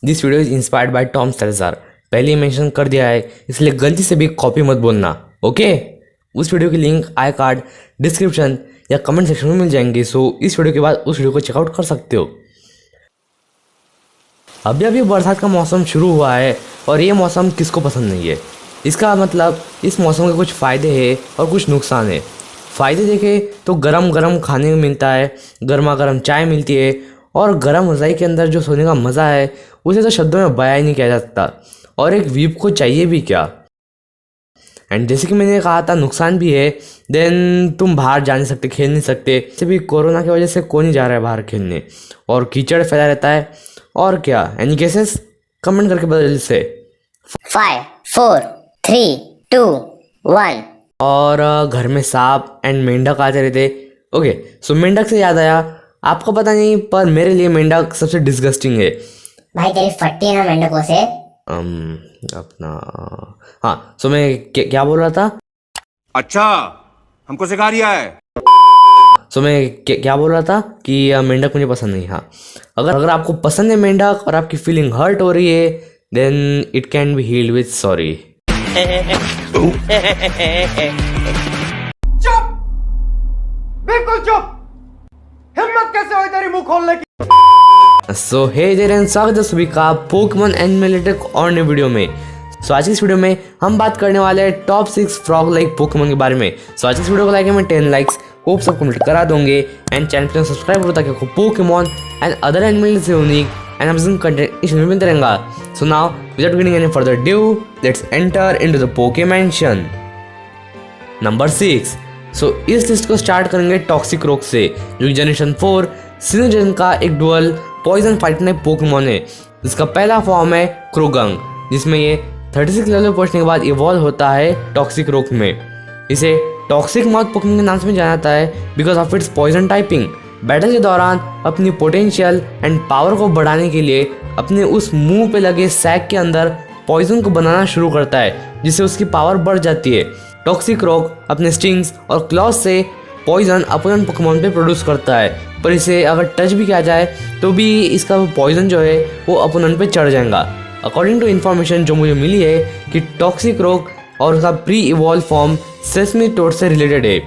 This video is inspired by Tom Seljar. पहले ही mention कर दिया है, इसलिए गलती से भी कॉपी मत बोलना, ओके। उस वीडियो की लिंक आई कार्ड, डिस्क्रिप्शन या कमेंट सेक्शन में मिल जाएंगे। सो इस वीडियो के बाद उस वीडियो को चेकआउट कर सकते हो। अभी अभी बरसात का मौसम शुरू हुआ है और ये मौसम किसको पसंद नहीं है। इसका मतलब इस मौसम के कुछ फ़ायदे हैं और कुछ नुकसान है। फ़ायदे देखें तो गरम गरम खाने को मिलता है, गर्मा गर्म चाय मिलती है और गरम रज़ाई के अंदर जो सोने का मज़ा है उसे तो शब्दों में बयां ही नहीं किया जा सकता। और एक वीप को चाहिए भी क्या। एंड जैसे कि मैंने कहा था नुकसान भी है। देन तुम बाहर जा नहीं सकते, खेल नहीं सकते। जैसे भी कोरोना की वजह से कौन नहीं जा रहा है बाहर खेलने, और कीचड़ फैला रहता है। और क्या एनी केसेस कमेंट करके बता जल्दी से। 5 4 3 2 1। और घर में सांप एंड मेंढक आते रहते। ओके, सो मेंढक से याद आया, आपको पता नहीं पर मेरे लिए मेंढक सबसे डिस्गस्टिंग है। भाई तेरी फटती है ना मेंढकों से। अपना हाँ, सो मैं क्या बोल रहा था। अच्छा, हमको सिखा रिया है। सो मैं क्या बोल रहा था कि मेंढक मुझे पसंद नहीं। हाँ, अगर आपको पसंद है मेंढक और आपकी फीलिंग हर्ट हो रही है, then it can be healed with sorry. चुप, बिल्कुल चुप। हिम्मत कैसे हुई तेरी मुंह खोलने की। सो हे देयर एंड स्वागत है सभी का पोकेमॉन एनिमेटेड और नए वीडियो में। सो आज की इस वीडियो में हम बात करने वाले हैं टॉप 6 फ्रॉग लाइक पोकेमॉन के बारे में। सो आज की इस वीडियो को लाइक में 10 लाइक्स होप सब कंप्लीट करा दोगे एंड चैनल को सब्सक्राइब करो ताकि आपको पोकेमॉन एंड अदर एनिमल्स से यूनिक एंड अमेजिंग कंटेंट इस वीडियो में मिलता रहेगा। So now without getting any further ado, let's enter into the pokemansion. Number 6। सो इस लिस्ट को स्टार्ट करेंगे टॉक्सिक रोग से, जो जनरेशन 4 सीनियर का एक dual poison fight type Pokemon है, जिसका पहला फॉर्म है क्रोगंग, जिसमें ये 36 लेवल पहुंचने के बाद इवॉल्व होता है टॉक्सिक रोग में। इसे टॉक्सिक माउथ पोकेमॉन के नाम से भी जाना जाता है because of its poison typing. Battle के दौरान अपनी पोटेंशियल एंड पावर को बढ़ाने के लिए अपने उस मुंह पे लगे सैक के अंदर पॉइजन को बनाना शुरू करता है, जिससे उसकी पावर बढ़ जाती है। टॉक्सिक रोग अपने स्टिंग्स और क्लॉज से पॉइजन अपोनेंट पोकेमॉन पे प्रोड्यूस करता है, पर इसे अगर टच भी किया जाए तो भी इसका पॉइजन जो है वो अपोनेंट पे चढ़ जाएगा। अकॉर्डिंग टू इन्फॉर्मेशन जो मुझे मिली है कि टॉक्सिक रोग और उसका pre evolve form Seismitoad से रिलेटेड है,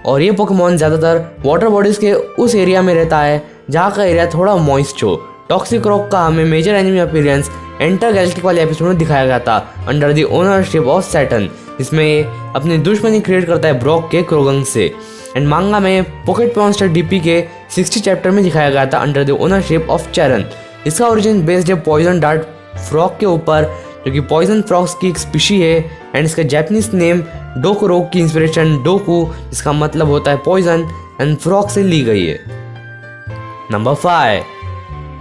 और ये पोकेमॉन ज़्यादातर वाटर बॉडीज़ के उस एरिया में रहता है जहाँ का एरिया थोड़ा मॉइस्ट हो। टॉक्सिक रोग का हमें major anime appearance enter Galactic वाले एपिसोड में दिखाया गया था under the ownership of Saturn, जिसमें ये अपनी दुश्मनी क्रिएट करता है ब्रॉक के क्रोगंग से। एंड मांगा में पॉकेट मॉन्स्टर डीपी के 60 चैप्टर में दिखाया गया था अंडर द ओनरशिप ऑफ चैरन। इसका ओरिजिन बेस्ड है पॉइजन डार्ट फ्रॉग के ऊपर, जो कि पॉइजन फ्रॉग्स की एक स्पीशी है। एंड इसका जापानीज नेम डोको रोग की इंस्पिरेशन डोकू, जिसका मतलब होता है पॉइजन, एंड फ्रॉग से ली गई है। नंबर 5।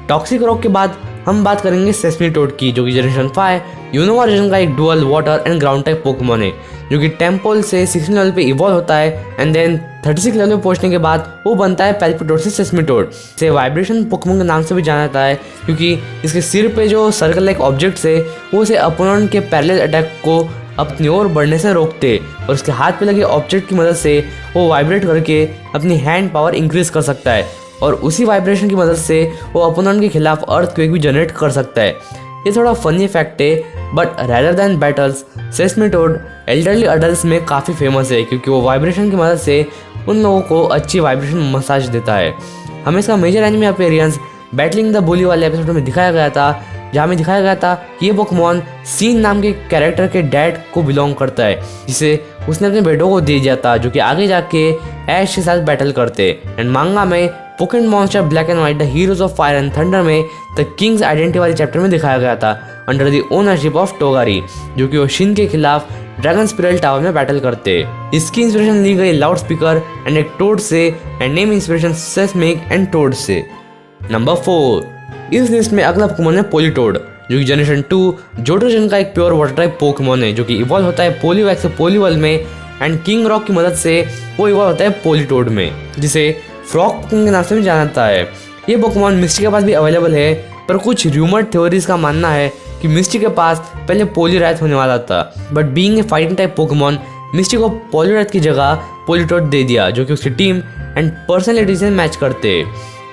टॉक्सिक रोग के बाद हम बात करेंगे सेसमी टोड की, जो कि जनरेशन 5 यूनोवा रीजन का एक dual water and ground type Pokemon है, जो कि टेम्पल से 16 लेवल पे इवॉल्व होता है एंड देन 36 लेवल पे पहुंचने के बाद वो बनता है पैल्पिटोड से सेसमी टोड। इसे वाइब्रेशन पोकेमॉन के नाम से भी जाना जाता है क्योंकि इसके सिर पे जो सर्कल लाइक ऑब्जेक्ट्स है वो उसे अपोनेंट के पैरेलल अटैक को अपनी ओर बढ़ने से रोकते, और उसके हाथ पे लगे ऑब्जेक्ट की मदद से वो वाइब्रेट करके अपनी हैंड पावर इंक्रीज कर सकता है, और उसी वाइब्रेशन की मदद से वो अपोनेंट के खिलाफ अर्थक्वेक भी जनरेट कर सकता है। ये थोड़ा फनी फैक्ट है, but rather than battles Seismitoad elderly adults में काफ़ी फेमस है क्योंकि वो वाइब्रेशन की मदद से उन लोगों को अच्छी वाइब्रेशन मसाज देता है। हमें इसका major anime appearance battling the bully वाले एपिसोड में दिखाया गया था, जहाँ में दिखाया गया था कि ये पोकेमॉन सीन नाम के कैरेक्टर के डैड को बिलोंग करता है, जिसे उसने अपने बेटों को दे दिया था, जो कि आगे जाके ऐश के साथ बैटल करते। एंड मांगा में Pokemon monster black and white the heroes of fire and thunder में द किंग्स आइडेंटिटी वाले चैप्टर में दिखाया गया था under the ownership of Togari, जो कि वो शिन के खिलाफ ड्रैगन स्पिरल टावर में बैटल करते। इसकी इंस्पिरेशन ली गई लाउड स्पीकर एंड एक टोड से, and name inspiration seismic and toad से। नंबर 4। इस लिस्ट में अगला पोकेमॉन है पोलीटोड, जो कि जनरेशन 2 जोटो रीजन का एक प्योर वाटर टाइप पोकेमॉन है, जो कि इवॉल्व होता है पोलीवैक्स से पोलीवल में, एंड किंग रॉक की मदद से वो इवॉल्व होता है पोलीटोड में, जिसे फ्रॉग पोकेमॉन के नाम से भी जाना जाता है। ये पोकेमॉन मिस्टी के पास भी अवेलेबल है, पर कुछ र्यूमर्ड थ्योरीज का मानना है कि मिस्टी के पास पहले पोलीरैथ होने वाला था, but being a fighting type Pokemon Misty को पोलीरैथ की जगह पोलीटोड दे दिया, जो कि उसकी टीम एंड पर्सनैलिटी से मैच करते।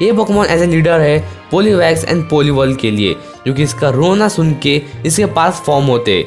ये पोकेमॉन एज ए लीडर है पोलीवैक्स एंड पोलीवॉल के लिए, जो कि इसका रोना सुन के इसके पास फॉर्म होते।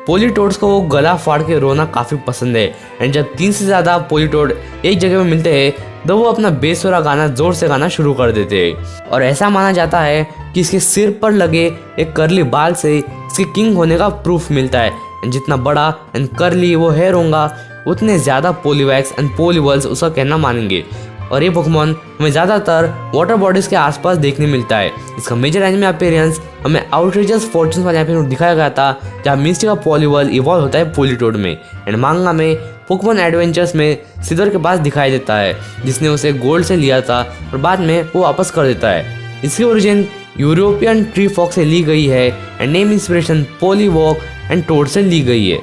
पोलीटोड्स को वो गला फाड़ के रोना काफ़ी पसंद है एंड जब 3 से ज़्यादा पोलीटोड एक जगह में मिलते हैं तो वो अपना बेसुरा गाना जोर से गाना शुरू कर देते हैं। और ऐसा माना जाता है कि इसके सिर पर लगे एक कर्ली बाल से इसके किंग होने का प्रूफ मिलता है एंड जितना बड़ा एंड कर्ली वो हेयर होगा उतने ज़्यादा पोलीवैक्स एंड पोलीवल्स उसका कहना मानेंगे। और ये पोकेमॉन हमें ज़्यादातर वाटर बॉडीज़ के आसपास देखने मिलता है। इसका मेजर एनिमे अपीयरेंस हमें आउटरेजस फॉर्चून्स वाले एपिसोड दिखाया गया था जहाँ मिस्टिका पॉलीवल इवॉल्व होता है पोलीटोड में एंड मांगा में पोकेमॉन एडवेंचर्स में सिदर के पास दिखाई देता है जिसने उसे गोल्ड से लिया था और बाद में वो वापस कर देता है। इसकी ओरिजिन यूरोपियन ट्री फॉक्स से ली गई है and name inspiration polliwog and toad से ली गई है।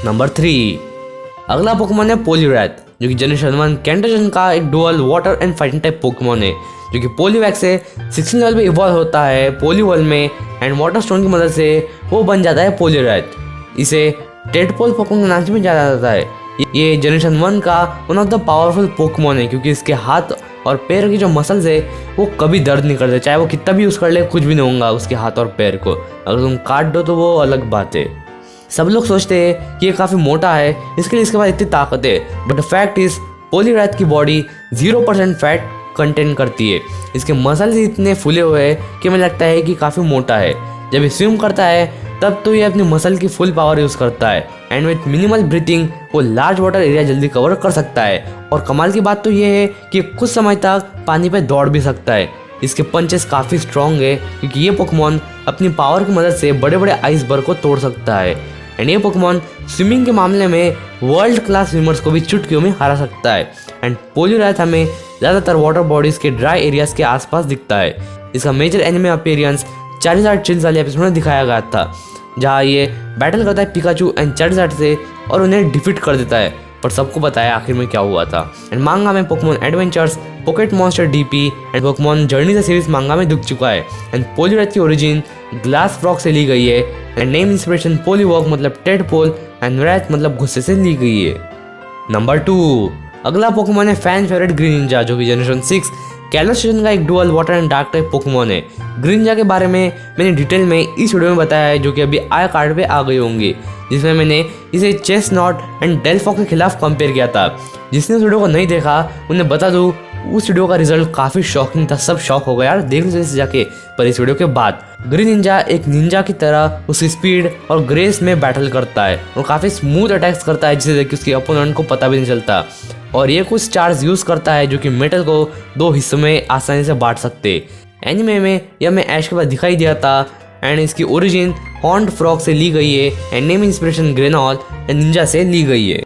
नंबर 3 अगला पोकेमॉन है पोलीरैथ जो कि जनरेशन 1 कैंटोजन का एक dual water and fighting type Pokemon है जो कि पोलीवैक्स से 16 लेवल पे इवॉल्व होता है पोलीवॉल में एंड वाटर स्टोन की मदद से वो बन जाता है पोलीरैथ। इसे टेडपोल पोकेमॉन के नाम से भी जाना जाता है। ये जनरेशन 1 का one of the powerful Pokemon है क्योंकि इसके हाथ और पैर की जो मसल्स है वो कभी दर्द नहीं करते, चाहे वो कितना भी यूज़ कर ले कुछ भी नहीं होगा उसके हाथ और पैर को। अगर तुम काट दो तो वो अलग बात है। सब लोग सोचते हैं कि ये काफ़ी मोटा है इसके लिए इसके पास इतनी ताकत है, बट द फैक्ट इज पोलीरैथ की बॉडी 0% फैट कंटेन करती है। इसके मसल्स इतने फूले हुए हैं कि मुझे लगता है कि काफ़ी मोटा है। जब ये स्विम करता है तब तो ये अपनी मसल की फुल पावर यूज़ करता है एंड विथ मिनिमल ब्रीथिंग वो लार्ज वाटर एरिया जल्दी कवर कर सकता है। और कमाल की बात तो ये है कि कुछ समय तक पानी पे दौड़ भी सकता है। इसके पंचेस काफ़ी स्ट्रॉन्ग है क्योंकि ये पोकेमॉन अपनी पावर की मदद से बड़े बड़े आइसबर्ग को तोड़ सकता है एंड ये पोकेमॉन स्विमिंग के मामले में वर्ल्ड क्लास स्विमर्स को भी चुटकियों में हरा सकता है। एंड पोलीरैथ हमें ज़्यादातर वाटर बॉडीज़ के ड्राई एरियाज के आसपास दिखता है। इसका major anime appearance Charizard chills वाले एपिसोड में दिखाया गया था जहाँ ये बैटल करता है पिकाचू एंड चार्जार्ड से और उन्हें डिफीट कर देता है, पर सबको पता है आखिर में क्या हुआ था। एंड मांगा में Pokemon adventures pocket monster DP and Pokemon journey series मांगा में दिख चुका है एंड पोलीरैथ की ओरिजिन ग्लास फ्रॉग से ली गई है एंड नेम इंस्पिरेशन पोलीवॉक मतलब टेडपोल एंड रैथ मतलब गुस्से से ली गई है। नंबर 2 अगला पोकेमॉन है फैन फेवरेट ग्रीनिंजा जो कि जनरेशन 6 कैलो स्टेशन का एक dual water and dark type Pokemon है। ग्रीनिंजा के बारे में मैंने डिटेल में इस वीडियो में बताया है जो कि अभी आई कार्ड पे आ गई होंगी, जिसमें मैंने इसे चेस्टनॉट एंड डेलफॉक के खिलाफ कंपेयर किया था। जिसने उस वीडियो को नहीं देखा उन्हें बता दूं उस वीडियो का रिजल्ट काफ़ी शॉकिंग था, सब शॉक हो गया यार देख लो इसे जाके। पर इस वीडियो के बाद ग्रीनिंजा एक निंजा की तरह उसकी स्पीड और ग्रेस में बैटल करता है और काफ़ी स्मूथ अटैक्स करता है जिसे देख के उसके अपोनेंट को पता भी नहीं चलता। और ये कुछ चार्ज यूज़ करता है जो कि मेटल को 2 हिस्सों में आसानी से बांट सकते। एनिमे में यह हमें ऐश के बाद दिखाई दिया था एंड इसकी ओरिजिन हॉर्न्ड फ्रॉग से ली गई है and name inspiration grenouille and ninja से ली गई है।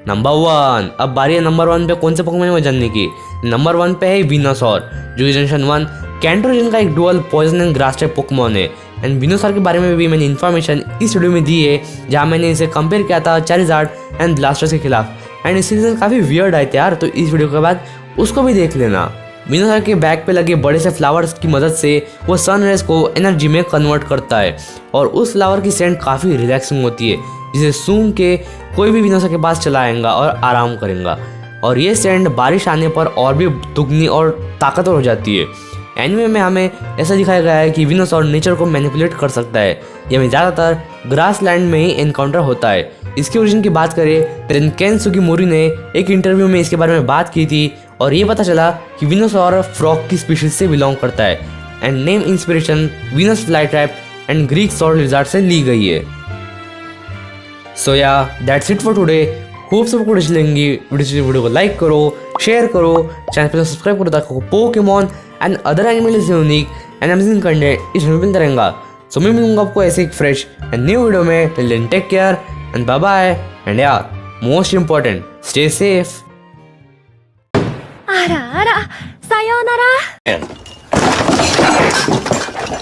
नंबर 1 अब बारी है नंबर 1 पे कौन से पोकेमॉन में जानने की। नंबर 1 पे है विनोसॉर जो कि जनरेशन 1 कैंटोजन का एक dual poison and grass type Pokemon है एंड विनोसॉर के बारे में भी मैंने इन्फॉर्मेशन इस वीडियो में दी है जहाँ मैंने इसे कंपेयर किया था चार्जार्ड एंड ब्लास्टर्स के खिलाफ एंड इसके रिजल्ट काफ़ी वियर्ड आए थे यार, तो इस वीडियो के बाद उसको भी देख लेना। विनोसॉर के बैक पे लगे बड़े से फ्लावर्स की मदद से वो सन रेज को एनर्जी में कन्वर्ट करता है और उस फ्लावर की सेंट काफ़ी रिलैक्सिंग होती है जिसे सूंघ के कोई भी विनोसॉर के पास चला आएगा और आराम करेगा और ये सेंट बारिश आने पर और भी दुगनी और ताकतवर हो जाती है। एनिमे में हमें ऐसा दिखाया गया है कि विनोसॉर नेचर को मैनिपुलेट कर सकता है। यह हमें ज़्यादातर ग्रास लैंड में ही एनकाउंटर होता है। इसकी ओरिजिन की बात करें तो केन सुगिमोरी ने एक इंटरव्यू में इसके बारे में बात की थी और ये पता चला कि विनोसॉर फ्रॉग की स्पीशीज से बिलोंग करता है and name inspiration Venus fly trap and Greek sword lizard से ली गई है। सो या दैट्स इट फॉर टुडे। खूब सबको अच्छी लगेंगी वीडियो को लाइक करो, शेयर करो, चैनल पर सब्सक्राइब करो ताकि Pokemon and other animals unique and amazing content इस वीडियो में मिलता रहेगा। सो मैं मिलूंगा आपको ऐसे एक फ्रेश एंड न्यू वीडियो में। Till then take care and bye bye and यार मोस्ट इंपॉर्टेंट स्टे सेफ। あらあら、さようなら。